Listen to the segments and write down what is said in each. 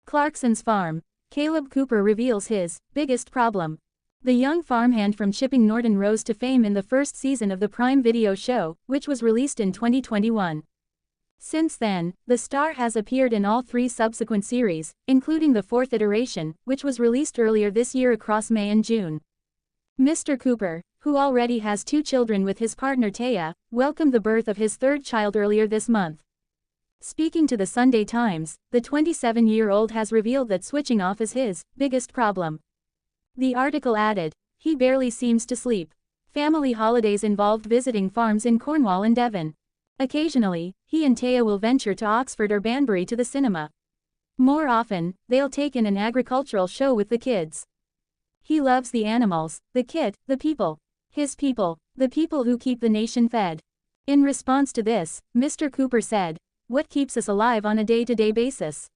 Clarkson's Farm. Kaleb Cooper reveals his biggest problem. The young farmhand from Chipping Norton rose to fame in the first season of the Prime Video show, which was released in 2021. Since then, the star has appeared in all 3 subsequent series, including the 4th iteration, which was released earlier this year across May and June. Mr. Cooper, who already has 2 children with his partner Taya, welcomed the birth of his 3rd child earlier this month. Speaking to the Sunday Times, the 27-year-old has revealed that switching off is his biggest problem. The article added, "He barely seems to sleep. Family holidays involved visiting farms in Cornwall and Devon. Occasionally, he and Taya will venture to Oxford or Banbury to the cinema. More often, they'll take in an agricultural show with the kids. He loves the animals, the kit, the people. His people, the people who keep the nation fed." In response to this, Mr. Cooper said, "What keeps us alive on a day-to-day basis?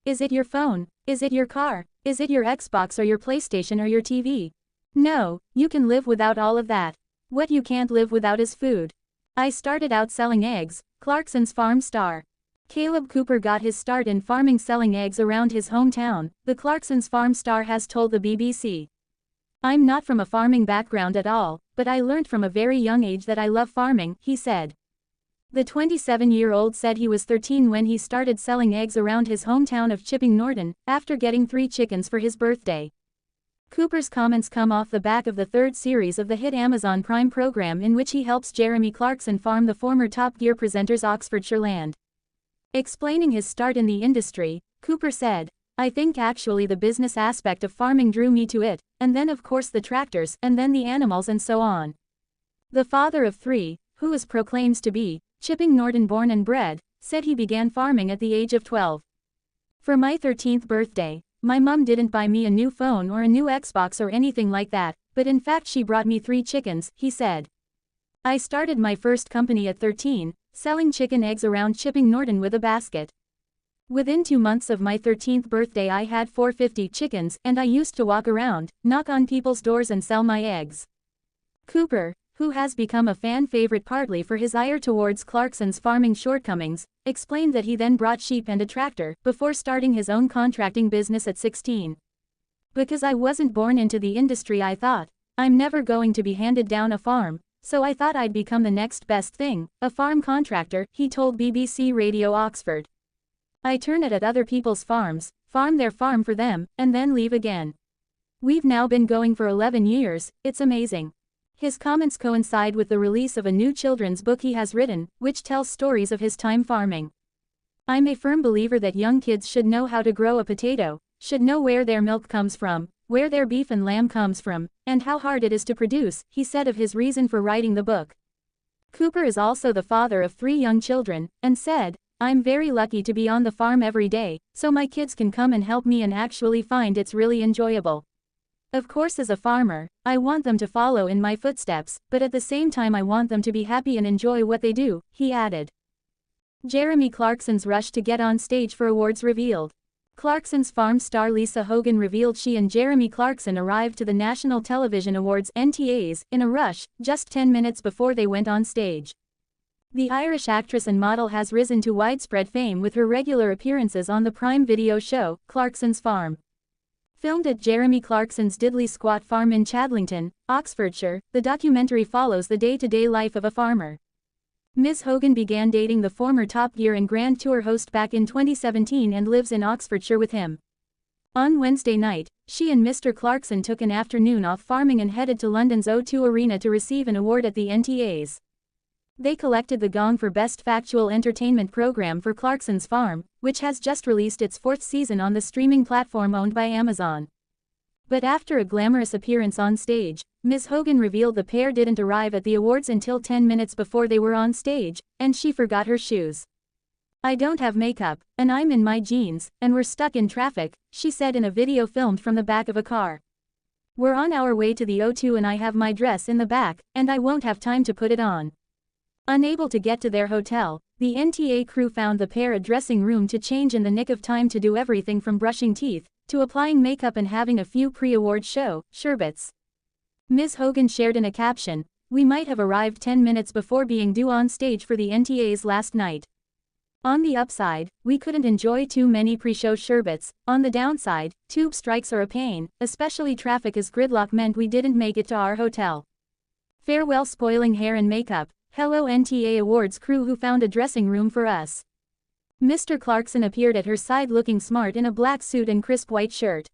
Is it your phone? Is it your car? Is it your Xbox or your PlayStation or your TV? No, you can live without all of that. What you can't live without is food. I started out selling eggs." Clarkson's Farm star Kaleb Cooper got his start in farming selling eggs around his hometown, the Clarkson's Farm star has told the BBC. "I'm not from a farming background at all, but I learned from a very young age that I love farming," he said. The 27-year-old said he was 13 when he started selling eggs around his hometown of Chipping Norton, after getting 3 chickens for his birthday. Cooper's comments come off the back of the 3rd series of the hit Amazon Prime program in which he helps Jeremy Clarkson farm the former Top Gear presenter's Oxfordshire land. Explaining his start in the industry, Cooper said, "I think actually the business aspect of farming drew me to it, and then of course the tractors, and then the animals and so on." The father of 3, who is proclaimed to be Chipping Norton born and bred, said he began farming at the age of 12. "For my 13th birthday, my mum didn't buy me a new phone or a new Xbox or anything like that, but in fact she brought me 3 chickens," he said. "I started my first company at 13, selling chicken eggs around Chipping Norton with a basket. Within 2 months of my 13th birthday I had 450 chickens and I used to walk around, knock on people's doors and sell my eggs." Cooper, who has become a fan favorite partly for his ire towards Clarkson's farming shortcomings, explained that he then brought sheep and a tractor before starting his own contracting business at 16. "Because I wasn't born into the industry I thought, I'm never going to be handed down a farm, so I thought I'd become the next best thing, a farm contractor," he told BBC Radio Oxford. "I turn it at other people's farms, farm their farm for them, and then leave again. We've now been going for 11 years, it's amazing." His comments coincide with the release of a new children's book he has written, which tells stories of his time farming. "I'm a firm believer that young kids should know how to grow a potato, should know where their milk comes from, where their beef and lamb comes from, and how hard it is to produce," he said of his reason for writing the book. Cooper is also the father of 3 young children, and said, "I'm very lucky to be on the farm every day, so my kids can come and help me and actually find it's really enjoyable. Of course as a farmer, I want them to follow in my footsteps, but at the same time I want them to be happy and enjoy what they do," he added. Jeremy Clarkson's rush to get on stage for awards revealed. Clarkson's Farm star Lisa Hogan revealed she and Jeremy Clarkson arrived to the National Television Awards (NTAs) in a rush, just 10 minutes before they went on stage. The Irish actress and model has risen to widespread fame with her regular appearances on the Prime Video show, Clarkson's Farm. Filmed at Jeremy Clarkson's Diddley Squat Farm in Chadlington, Oxfordshire, the documentary follows the day-to-day life of a farmer. Ms. Hogan began dating the former Top Gear and Grand Tour host back in 2017 and lives in Oxfordshire with him. On Wednesday night, she and Mr. Clarkson took an afternoon off farming and headed to London's O2 Arena to receive an award at the NTAs. They collected the gong for Best Factual Entertainment Program for Clarkson's Farm, which has just released its 4th season on the streaming platform owned by Amazon. But after a glamorous appearance on stage, Ms. Hogan revealed the pair didn't arrive at the awards until 10 minutes before they were on stage, and she forgot her shoes. "I don't have makeup, and I'm in my jeans, and we're stuck in traffic," she said in a video filmed from the back of a car. "We're on our way to the O2 and I have my dress in the back, and I won't have time to put it on." Unable to get to their hotel, the NTA crew found the pair a dressing room to change in the nick of time to do everything from brushing teeth, to applying makeup and having a few pre-award show sherbets. Ms. Hogan shared in a caption, "We might have arrived 10 minutes before being due on stage for the NTAs last night. On the upside, we couldn't enjoy too many pre-show sherbets. On the downside, tube strikes are a pain, especially traffic as gridlock meant we didn't make it to our hotel. Farewell spoiling hair and makeup. Hello NTA Awards crew who found a dressing room for us. Mr. Clarkson appeared at her side looking smart in a black suit and crisp white shirt.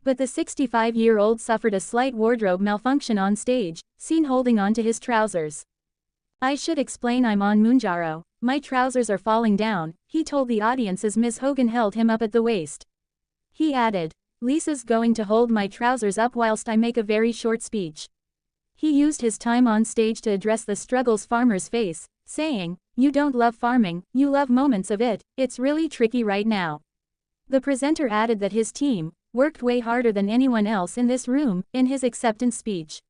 But the 65-year-old suffered a slight wardrobe malfunction on stage, seen holding on to his trousers. I should explain I'm on Mounjaro. My trousers are falling down, he told the audience as Ms. Hogan held him up at the waist. He added, Lisa's going to hold my trousers up whilst I make a very short speech. He used his time on stage to address the struggles farmers face, saying, you don't love farming, you love moments of it, it's really tricky right now. The presenter added that his team worked way harder than anyone else in this room, in his acceptance speech.